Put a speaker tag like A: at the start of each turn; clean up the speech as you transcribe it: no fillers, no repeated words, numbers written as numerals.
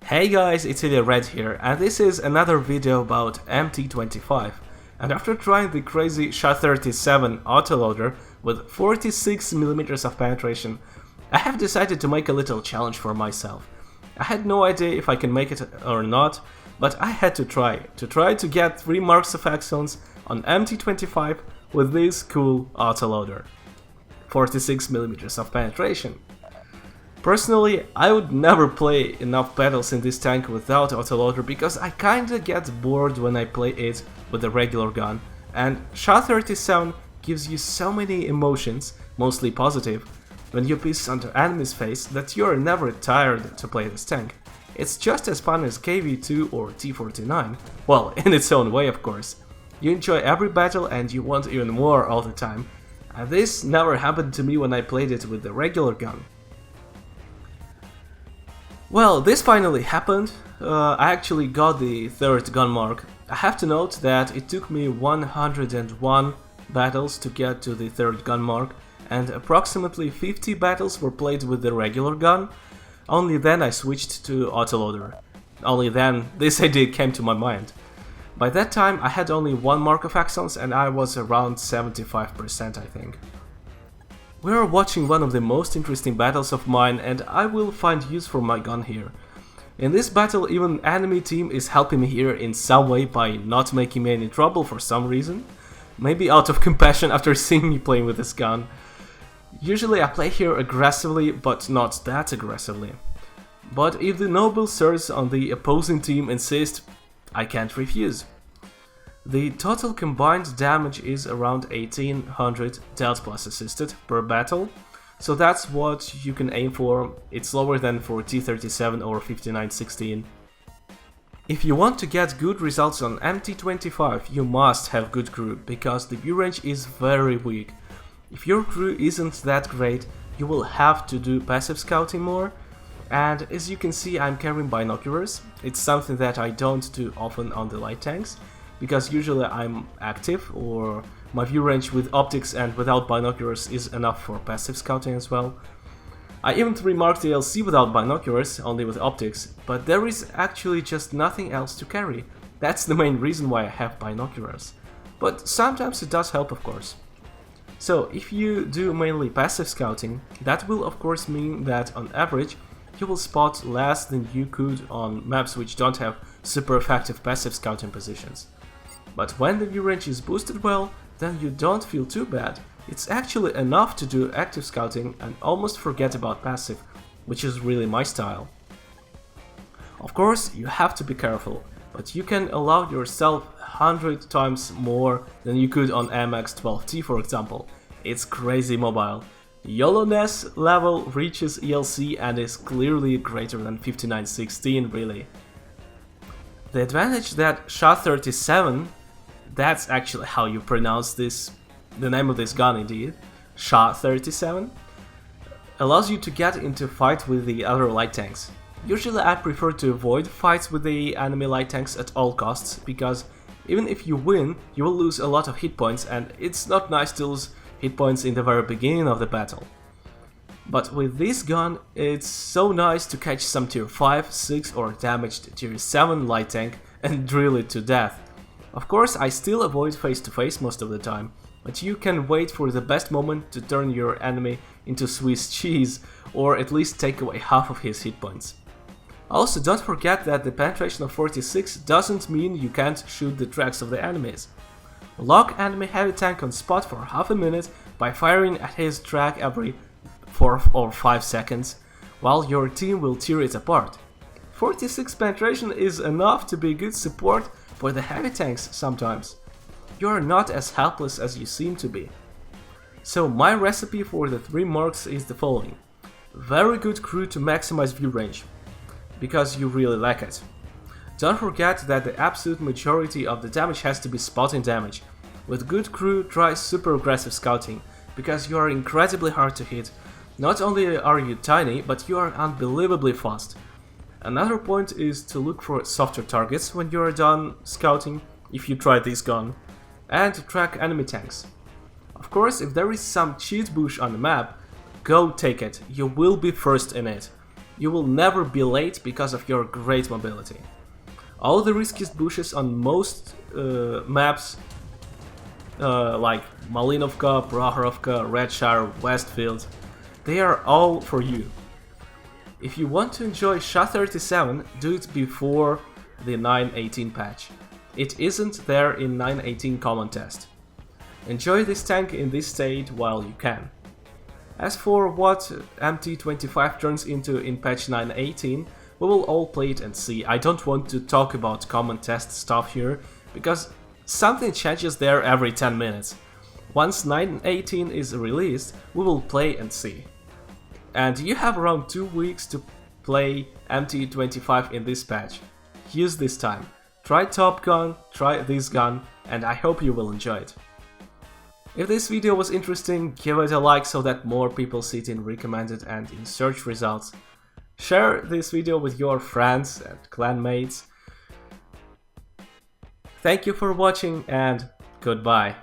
A: Hey guys, it's Red here, and this is another video about MT-25. And after trying the crazy SHA-37 autoloader with 46mm of penetration, I have decided to make a little challenge for myself. I had no idea if I can make it or not, but I had to try to get 3 marks of excellence on MT-25 with this cool autoloader. 46mm of penetration. Personally, I would never play enough battles in this tank without autoloader because I kinda get bored when I play it with a regular gun, and SHA-37 gives you so many emotions, mostly positive, when you piss on the enemy's face that you're never tired to play this tank. It's just as fun as KV-2 or T-49, well, in its own way of course. You enjoy every battle and you want even more all the time, and this never happened to me when I played it with the regular gun. Well, this finally happened. I actually got the 3rd gun mark. I have to note that it took me 101 battles to get to the 3rd gun mark, and approximately 50 battles were played with the regular gun. Only then I switched to autoloader. Only then this idea came to my mind. By that time I had only 1 mark of excellence and I was around 75%, I think. We are watching one of the most interesting battles of mine, and I will find use for my gun here. In this battle, even enemy team is helping me here in some way by not making me any trouble for some reason. Maybe out of compassion after seeing me playing with this gun. Usually I play here aggressively, but not that aggressively. But if the noble sirs on the opposing team insist, I can't refuse. The total combined damage is around 1800 dealt plus assisted per battle, so that's what you can aim for. It's lower than for T-37 or 5916. If you want to get good results on MT-25, you must have good crew, because the view range is very weak. If your crew isn't that great, you will have to do passive scouting more, and as you can see I'm carrying binoculars. It's something that I don't do often on the light tanks, because usually I'm active, or my view range with optics and without binoculars is enough for passive scouting as well. I even remarked the LC without binoculars, only with optics, but there is actually just nothing else to carry. That's the main reason why I have binoculars. But sometimes it does help, of course. So if you do mainly passive scouting, that will of course mean that on average you will spot less than you could on maps which don't have super effective passive scouting positions. But when the view range is boosted well, then you don't feel too bad. It's actually enough to do active scouting and almost forget about passive, which is really my style. Of course, you have to be careful, but you can allow yourself 100 times more than you could on MX-12T, for example. It's crazy mobile. YOLO-ness level reaches ELC and is clearly greater than 5916, really. The advantage that SHA-37, that's actually how you pronounce this, the name of this gun indeed, SHA-37, allows you to get into fight with the other light tanks. Usually I prefer to avoid fights with the enemy light tanks at all costs, because even if you win, you will lose a lot of hit points, and it's not nice to lose hit points in the very beginning of the battle. But with this gun, it's so nice to catch some tier 5, 6 or damaged tier 7 light tank and drill it to death. Of course, I still avoid face-to-face most of the time, but you can wait for the best moment to turn your enemy into Swiss cheese, or at least take away half of his hit points. Also, don't forget that the penetration of 46 doesn't mean you can't shoot the tracks of the enemies. Lock enemy heavy tank on spot for half a minute by firing at his track every 4 or 5 seconds, while your team will tear it apart. 46 penetration is enough to be good support for the heavy tanks sometimes. You are not as helpless as you seem to be. So my recipe for the 3 marks is the following. Very good crew to maximize view range, because you really lack it. Don't forget that the absolute majority of the damage has to be spotting damage. With good crew, try super aggressive scouting, because you are incredibly hard to hit. Not only are you tiny, but you are unbelievably fast. Another point is to look for softer targets when you are done scouting, if you try this gun, and to track enemy tanks. Of course, if there is some cheat bush on the map, go take it, you will be first in it. You will never be late because of your great mobility. All the riskiest bushes on most maps, like Malinovka, Prohorovka, Redshire, Westfield, they are all for you. If you want to enjoy SHA-37, do it before the 9.18 patch. It isn't there in 9.18 Common Test. Enjoy this tank in this state while you can. As for what MT-25 turns into in patch 9.18, we will all play it and see. I don't want to talk about Common Test stuff here, because something changes there every 10 minutes. Once 9.18 is released, we will play and see. And you have around 2 weeks to play MT-25 in this patch. Use this time. Try Top Gun, try this gun, and I hope you will enjoy it. If this video was interesting, give it a like so that more people see it in recommended and in search results. Share this video with your friends and clanmates. Thank you for watching and goodbye.